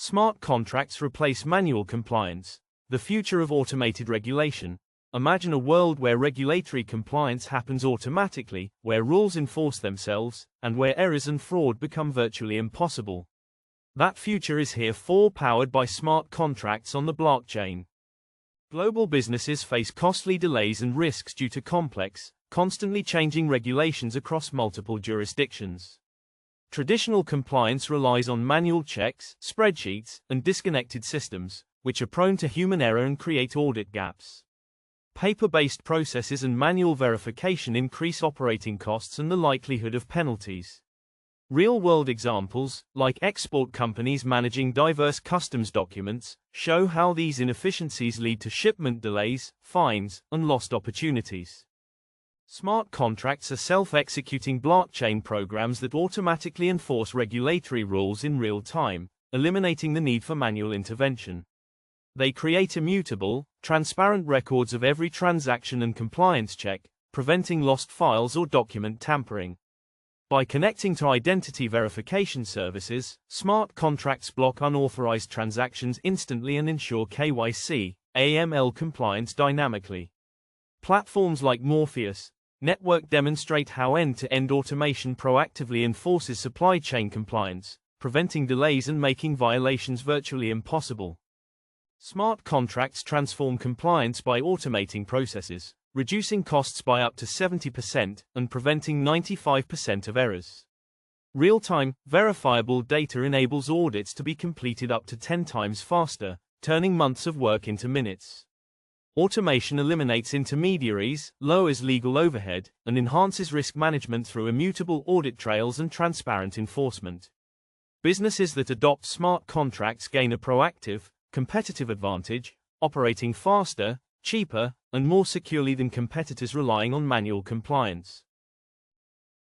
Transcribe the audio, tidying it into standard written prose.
Smart contracts replace manual compliance. The future of automated regulation. Imagine a world where regulatory compliance happens automatically, where rules enforce themselves, and where errors and fraud become virtually impossible. That future is here, powered by smart contracts on the blockchain. Global businesses face costly delays and risks due to complex, constantly changing regulations across multiple jurisdictions. Traditional compliance relies on manual checks, spreadsheets, and disconnected systems, which are prone to human error and create audit gaps. Paper-based processes and manual verification increase operating costs and the likelihood of penalties. Real-world examples, like export companies managing diverse customs documents, show how these inefficiencies lead to shipment delays, fines, and lost opportunities. Smart contracts are self-executing blockchain programs that automatically enforce regulatory rules in real time, eliminating the need for manual intervention. They create immutable, transparent records of every transaction and compliance check, preventing lost files or document tampering. By connecting to identity verification services, smart contracts block unauthorized transactions instantly and ensure KYC, AML compliance dynamically. Platforms like Morpheus Network demonstrate how end-to-end automation proactively enforces supply chain compliance, preventing delays and making violations virtually impossible. Smart contracts transform compliance by automating processes, reducing costs by up to 70% and preventing 95% of errors. Real-time, verifiable data enables audits to be completed up to 10 times faster, turning months of work into minutes. Automation eliminates intermediaries, lowers legal overhead, and enhances risk management through immutable audit trails and transparent enforcement. Businesses that adopt smart contracts gain a proactive, competitive advantage, operating faster, cheaper, and more securely than competitors relying on manual compliance.